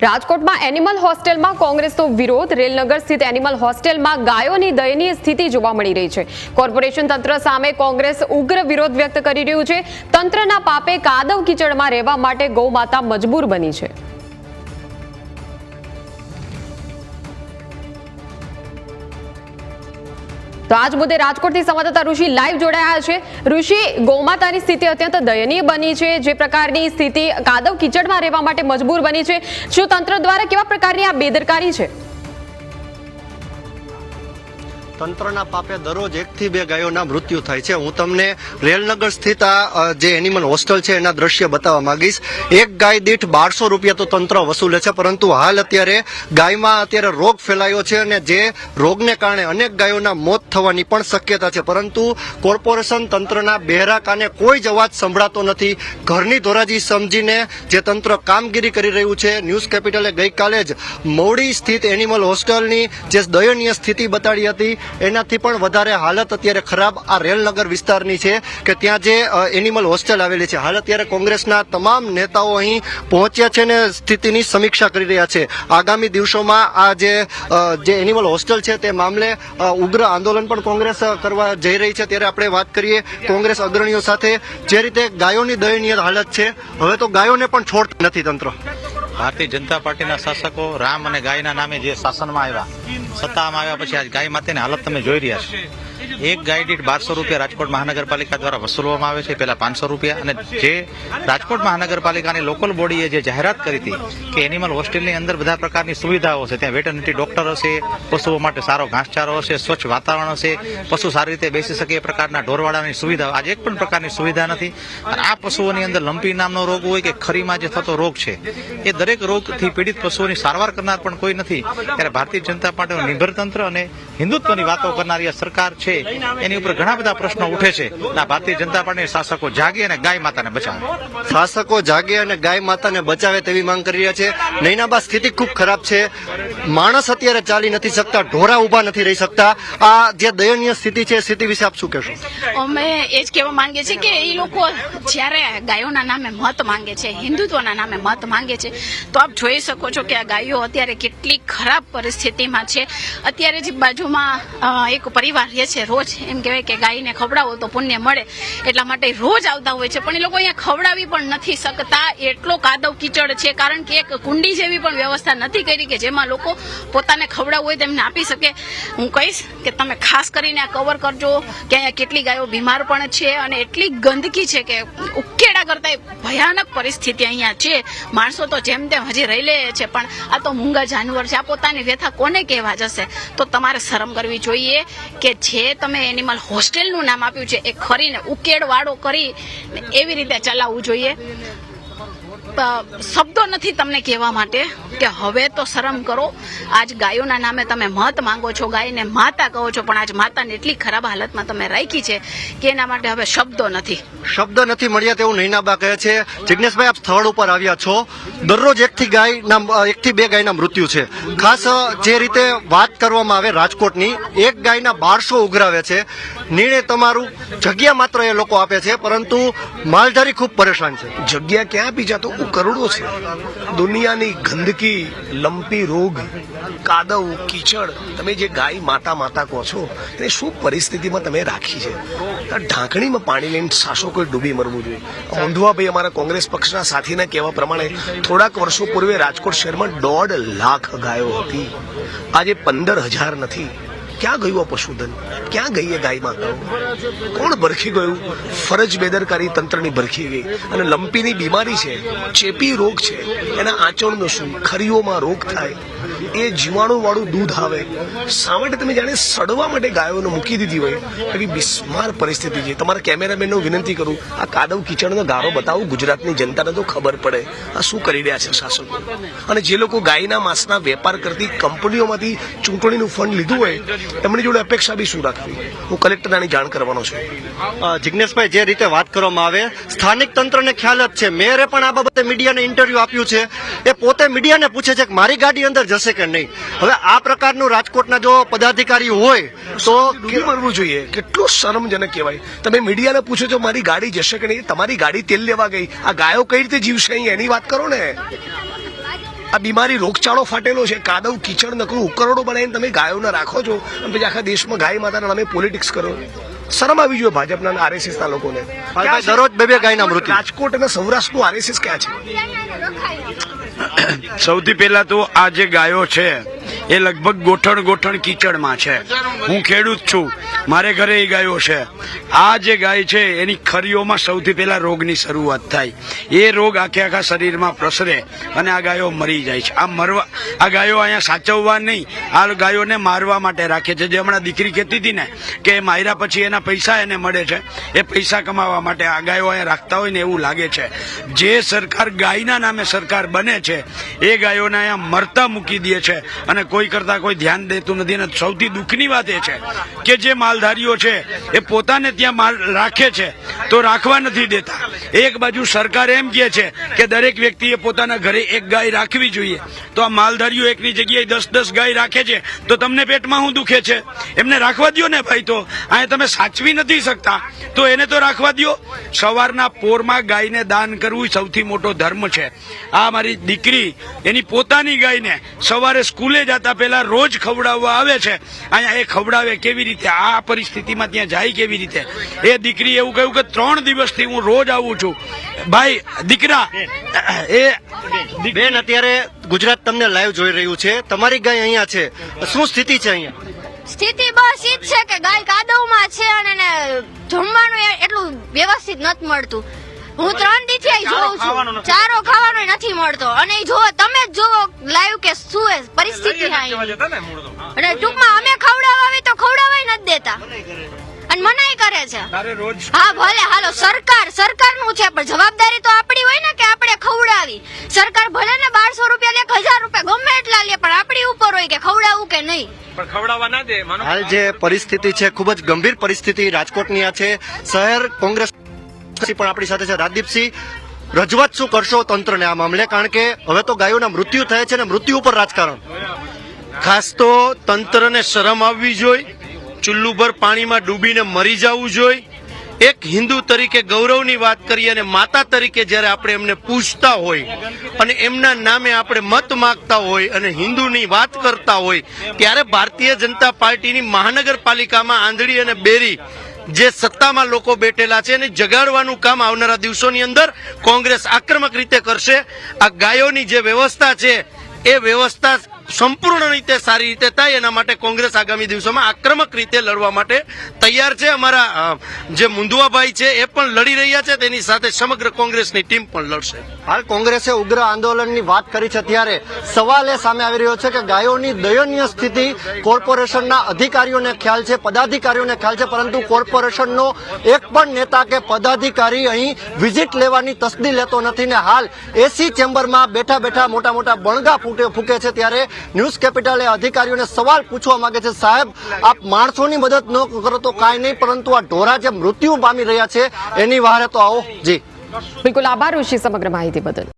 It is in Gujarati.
રાજકોટમાં એનિમલ હોસ્ટેલમાં કોંગ્રેસનો વિરોધ. રેલનગર સ્થિત એનિમલ હોસ્ટેલમાં ગાયોની દયનીય સ્થિતિ જોવા મળી રહી છે. કોર્પોરેશન તંત્ર સામે કોંગ્રેસ ઉગ્ર વિરોધ વ્યક્ત કરી રહ્યું છે. તંત્રના પાપે કાદવ કીચડમાં રહેવા માટે ગૌમાતા મજબૂર બની છે. તો આજ મુદ્દે રાજકોટથી સંવાદદાતા ઋષિ લાઈવ જોડાયા છે. ઋષિ, ગૌમાતાની સ્થિતિ અત્યંત દયનીય બની છે. જે પ્રકારની સ્થિતિ કાદવ કીચડમાં રહેવા માટે મજબૂર બની છે, શું તંત્ર દ્વારા કેવા પ્રકારની આ બેદરકારી છે? તંત્રના પાપે દરરોજ 1 થી 2 ગાયોના મૃત્યુ થાય છે. હું તમને રેલનગર સ્થિત આ જે એનિમલ હોસ્ટેલ છે એના દ્રશ્ય બતાવવા માંગીશ. એક ગાય દીઠ 1200 રૂપિયા તો તંત્ર વસૂલે છે, પરંતુ હાલ અત્યારે ગાયમાં રોગ ફેલાયો છે અને જે રોગને કારણે અનેક ગાયોના મોત થવાની પણ શક્યતા છે. પરંતુ કોર્પોરેશન તંત્રના બહેરા કાને કોઈ જ અવાજ સંભળાતો નથી. ઘરની ધોરાજી સમજીને જે તંત્ર કામગીરી કરી રહ્યું છે. ન્યૂઝ કેપિટલે ગઈકાલે જ મવડી સ્થિત એનિમલ હોસ્ટેલની જે દયનીય સ્થિતિ બતાડી હતી એનાથી પણ વધારે હાલત અત્યારે ખરાબ આ રેલનગર વિસ્તારની છે કે ત્યાં જે એનિમલ હોસ્ટેલ આવેલી છે. હાલ અત્યારે કોંગ્રેસના તમામ નેતાઓ અહીં પહોંચ્યા છે અને સ્થિતિની સમીક્ષા કરી રહ્યા છે. આગામી દિવસોમાં આ જે એનિમલ હોસ્ટેલ છે તે મામલે ઉગ્ર આંદોલન પણ કોંગ્રેસ કરવા જઈ રહી છે. ત્યારે આપણે વાત કરીએ કોંગ્રેસ અગ્રણીઓ સાથે. જે રીતે ગાયોની દયનીય હાલત છે, હવે તો ગાયોને પણ છોડતા નથી તંત્ર. ભારતીય જનતા પાર્ટીના શાસકો રામ અને ગાયના નામે જે શાસનમાં આવ્યા, સત્તામાં આવ્યા પછી આજ ગાય માટેની હાલત તમે જોઈ રહ્યા છો. એક ગાય દીઠ 1200 રૂપિયા રાજકોટ મહાનગરપાલિકા દ્વારા વસૂલવામાં આવે છે. પહેલા 500 રૂપિયા, અને જે રાજકોટ મહાનગરપાલિકાની લોકલ બોડીએ જે જાહેરાત કરી હતી કે એનિમલ હોસ્ટેલની અંદર બધા પ્રકારની સુવિધાઓ છે, ત્યાં વેટરનિટી ડોક્ટર હશે, પશુઓ માટે સારો ઘાસચારો હશે, સ્વચ્છ વાતાવરણ હશે, પશુ સારી રીતે બેસી શકે એ પ્રકારના ઢોરવાડાની સુવિધા, આજે એક પણ પ્રકારની સુવિધા નથી. અને આ પશુઓની અંદર લંપી નામનો રોગ હોય કે ખરીમાં જે થતો રોગ છે, એ દરેક રોગથી પીડિત પશુઓની સારવાર કરનાર પણ કોઈ નથી. ત્યારે ભારતીય જનતા પાર્ટીનું નિર્ભર તંત્ર અને હિન્દુત્વની વાતો કરનારી આ સરકાર છે એની ઉપર ઘણા બધા પ્રશ્નો ઉઠે છે. ભારતીય જનતા પાર્ટીના શાસકો જાગે અને ગાય માતાને બચાવે. શાસકો જાગે અને ગાય માતાને બચાવે તેવી માંગ કરી રહ્યા છે. નૈનાબા, સ્થિતિ ખૂબ ખરાબ છે. માણસ અત્યારે ચાલી નથી શકતા, ઢોરા ઉભા નથી રહી શકતા. આ જે દયનીય સ્થિતિ છે, સ્થિતિ વિશે આપ શું કહેશો? અમે એ જ કહેવા માંગીએ છીએ કે એ લોકો જ્યારે ગાયોના નામે મત માંગે છે, હિન્દુત્વના નામે મત માંગે છે, તો આપ જોઈ શકો છો કે આ ગાયો અત્યારે કેટલી ખરાબ પરિસ્થિતિમાં છે. અત્યારે જે બાજુમાં એક પરિવાર રહે છે, રોજ એમ કહેવાય કે ગાયને ખવડાવો તો પુણ્ય મળે, એટલા માટે રોજ આવતા હોય છે, પણ એ લોકો અહીંયા ખવડાવી પણ નથી શકતા. એટલો કાદવ કીચડ છે, કારણ કે એક કુંડી જેવી પણ વ્યવસ્થા નથી કરી કે જેમાં લોકો પોતાને ખવડાવવું હોય તેમને આપી શકે. હું કહીશ કે તમે ખાસ કરીને આ કવર કરજો કે અહીંયા કેટલી ગાયો બીમાર પણ છે અને એટલી ગંદકી છે કે ઉકેડા કરતા ભયાનક પરિસ્થિતિ અહીંયા છે. માણસો તો જેમ તેમ હજી રહી લે છે, પણ આ તો મૂંગા જાનવર છે. આ પોતાની વ્યથા કોને કહેવા જશે? તો તમારે શરમ કરવી જોઈએ કે જે તમે એનિમલ હોસ્ટેલનું નામ આપ્યું છે એ ખરીને ઉકેડવાળો કરી એવી રીતે ચલાવવું જોઈએ. શબ્દો નથી તમને કહેવા માટે કે હવે તો શરમ કરો. આજ ગાયોના નામે તમે મત માંગો છો, ગાયને માતા કહો છો, પણ આજ માતાને એટલી ખરાબ હાલતમાં તમે રાખી છે કે એના માટે હવે શબ્દ નથી મળ્યા તેવું નૈનાબા કહે છે. જિગ્નેશભાઈ, આપ સ્થળ ઉપર આવ્યા છો. દરરોજ 1 થી 2 ગાયના મૃત્યુ છે. ખાસ જે રીતે વાત કરવામાં આવે રાજકોટની, એક ગાયના 1200 ઉઘરાવે છે. નિર્ણય તમારું, જગ્યા માત્ર એ લોકો આપે છે, પરંતુ માલધારી ખૂબ પરેશાન છે. જગ્યા ક્યાં આપી જાતો? કરોડો છે. દુનિયાની ગંદકી, લંપી રોગ, કાદવ કીચડ, તમે જે ગાય માતા કહો છો તે શું પરિસ્થિતિમાં તમે રાખી છે? ઢાંકણીમાં પાણી લઈને શાસકોએ ડૂબી મરવું જોઈએ. મોંધવાભાઈ, અમારા કોંગ્રેસ પક્ષના સાથીના કહેવા પ્રમાણે થોડાક વર્ષો પૂર્વે રાજકોટ શહેરમાં 1.5 લાખ ગાયો હતી. આજે 15,000 નથી. ક્યાં ગયું આ પશુધન? ક્યાં ગઈ એ ગાય માતાઓ? કોણ ભરખી ગયું? ફરજ બેદરકારી તંત્રની ભરખી ગઈ. અને લંપીની બીમારી છે, ચેપી રોગ છે, એના આંચળનો શું? ખરીઓમાં રોગ થાય, એ જીવાણુ વાળું દૂધ આવે, શા માટે તમે જાણે સડવા માટે ગાયોને મૂકી દીધી હોય એવી બિસ્માર પરિસ્થિતિ છે. તમારા કેમેરામેનને વિનંતી કરું, આ કાદવ કીચડનો ગારો બતાવું, ગુજરાતની જનતાને તો ખબર પડે આ શું કરી રહ્યા છે શાસકો. અને જે લોકો ગાયના માંસના વેપાર કરતી કંપનીઓમાંથી ચૂંટણીનું ફંડ લીધું હોય એમની જોડે અપેક્ષા બી શું રાખવી? હું કલેક્ટરને જાણ કરવાનો છું. જિગ્નેશભાઈ, જે રીતે વાત કરવામાં આવે, સ્થાનિક તંત્રને ખ્યાલ જ છે. મેયરે પણ આ બાબતે મીડિયાને ઇન્ટરવ્યુ આપ્યું છે. એ પોતે મીડિયાને પૂછે છે કે મારી ગાડી અંદર જશે કે નહીં. હવે આ પ્રકારનું રાજકોટના જો પદાધિકારી હોય તો મરવું જોઈએ. કેટલું શરમજનક કહેવાય. તમે મીડિયાને પૂછો છો મારી ગાડી જશે કે નહીં? તમારી ગાડી તેલ લેવા ગઈ, આ ગાયો કઈ રીતે જીવશે અહીં એની વાત કરો ને. આ બીમારી રોગચાળો ફાટેલો છે, કાદવ કીચડ નકરું ઉકરડો બનાવીને તમે ગાયોને રાખો છો અને પછી આખા દેશમાં ગાય માતાના નામે પોલિટિક્સ કરો. શરમ આવી જોઈએ ભાજપના આરએસએસ ના લોકોને. ભાઈ, દરરોજ બે ગાયના મૃત્યુ. રાજકોટ અને સૌરાષ્ટ્રનું આરએસએસ ક્યાં છે? સૌથી પહેલા તો આ જે ગાયો છે એ લગભગ ગોઠણ કીચડમાં છે. હું ખેડૂત છું, મારે ઘરે એ ગાયો છે. આ જે ગાય છે એની ખરીઓમાં સૌથી પહેલા રોગની શરૂઆત થાય. એ રોગ આખા શરીરમાં પ્રસરે અને આ ગાયો મરી જાય છે. આ ગાયો અહીંયા સાચવવા નહીં, આ ગાયોને મારવા માટે રાખે છે. જે હમણાં દીકરી કહેતી હતી ને કે માર્યા પછી એના પૈસા એને મળે છે, એ પૈસા કમાવા માટે આ ગાયો અહીંયા રાખતા હોય ને એવું લાગે છે. જે સરકાર ગાયના નામે સરકાર બને છે એ ગાયોને અહીંયા મરતા મૂકી દે છે અને કોઈ કરતા કોઈ ધ્યાન દેતું નથી. અને સૌથી દુઃખની વાત એ છે કે જે માલધારીઓ છે એ પોતાને ત્યાં માલ રાખે છે તો રાખવા નથી દેતા. એક બાજુ સરકાર એમ કહે છે કે દરેક વ્યક્તિએ પોતાના ઘરે એક ગાય રાખવી જોઈએ, તો આ માલધારીઓ એકની જગ્યાએ 10 ગાય રાખે છે તો તમને પેટમાં શું દુખે છે? એમને રાખવા દો ને ભાઈ. તો અહીંયા તમે સાચવી નથી શકતા તો એને તો રાખવા દો. સવારના પોરમાં ગાયને દાન કરવું સૌથી મોટો ધર્મ છે. આ મારી દીકરી એની પોતાની ગાયને સવારે સ્કૂલે જતા પહેલા રોજ ખવડાવવા આવે છે. અહીંયા એ ખવડાવે કેવી રીતે? આ પરિસ્થિતિમાં ત્યાં જાય કેવી રીતે? એ દીકરી એવું કહ્યું કે 3 દિવસથી હું રોજ આવું છું. ભાઈ દીકરા એ બેન, અત્યારે ગુજરાત તમને લાઈવ જોઈ રહ્યું છે. તમારી ગાય અહીંયા છે, શું સ્થિતિ છે અહીંયા? સ્થિતિ બસ ઈ જ છે કે ગાય કાદવમાં છે અને એને જમવાનું એટલું વ્યવસ્થિત નથી મળતું. હું 3 દીથી અહીં જોઉં છું, ચારો ખાવાનો નથી મળતો. અને ઈ જોવો, તમે જ જોવો લાઈવ કે શું પરિસ્થિતિ છે અહીં. અને ટૂંકમાં અમે ખવડાવવા આવી તો ખવડાવાય નથી દેતા અને મનાઈ કરે છે. હા ભલે હાલો, સરકારનું છે પણ જવાબદારી તો આપણી હોય ને કે આપણે ખવડાવી. સરકાર ભલે ને 1200 રૂપિયા લે, 1000 રૂપિયા ગમે એટલા લે, પણ આપણી ઉપર હોય કે ખવડાવવું કે નહીં. હાલ જે પરિસ્થિતિ છે ખૂબ જ ગંભીર પરિસ્થિતિ રાજકોટની આ છે. શહેર કોંગ્રેસ પણ આપણી સાથે છે. રાજદીપસિંહ, રજૂઆત શું કરશો તંત્રને આ મામલે? કારણ કે હવે તો ગાયોના મૃત્યુ થયા છે અને મૃત્યુ ઉપર રાજકારણ. ખાસ તો તંત્રને શરમ આવવી જોઈએ, ચુલ્લુ પર પાણીમાં ડૂબીને મરી જવું જોઈએ. એક હિન્દુ તરીકે ગૌરવની વાત કરીએ અને માતા તરીકે જ્યારે આપણે એમને પૂછતા હોય અને એમના નામે આપણે મત માંગતા હોય અને હિન્દુની વાત કરતા હોય ત્યારે ભારતીય જનતા પાર્ટીની મહાનગરપાલિકામાં આંધળી અને બેરી જે સત્તામાં લોકો બેઠેલા છે એને જગાડવાનું કામ આવનારા દિવસોની અંદર કોંગ્રેસ આક્રમક રીતે કરશે. આ ગાયોની જે વ્યવસ્થા છે એ વ્યવસ્થા સંપૂર્ણ રીતે સારી રીતે થાય એના માટે કોંગ્રેસ આગામી દિવસોમાં આક્રમક રીતે લડવા માટે તૈયાર છે. અમારા જે મુંદવાભાઈ છે એ પણ લડી રહ્યા છે, તેની સાથે સમગ્ર કોંગ્રેસની ટીમ પણ લડશે. હાલ કોંગ્રેસે ઉગ્ર આંદોલનની વાત કરી છે ત્યારે સવાલ એ સામે આવી રહ્યો છે કે ગાયોની દયનીય સ્થિતિ કોર્પોરેશનના અધિકારીઓને ખ્યાલ છે, પદાધિકારીઓને ખ્યાલ છે, પરંતુ કોર્પોરેશનનો એક પણ નેતા કે પદાધિકારી અહીં વિઝિટ લેવાની તસ્દી લેતો નથી. ને હાલ એસી ચેમ્બરમાં બેઠા મોટા બણગા ફૂકે છે. ત્યારે ન્યૂઝ કેપિટલ એ અધિકારીઓને સવાલ પૂછવા માંગે છે, સાહેબ આપ માણસોની મદદ ન કરો તો કાંઈ નહીં, પરંતુ આ ઢોરા જે મૃત્યુ પામી રહ્યા છે એની વારે તો આવો. જી બિલકુલ, આભાર ઋષિ સમગ્ર માહિતી બદલ.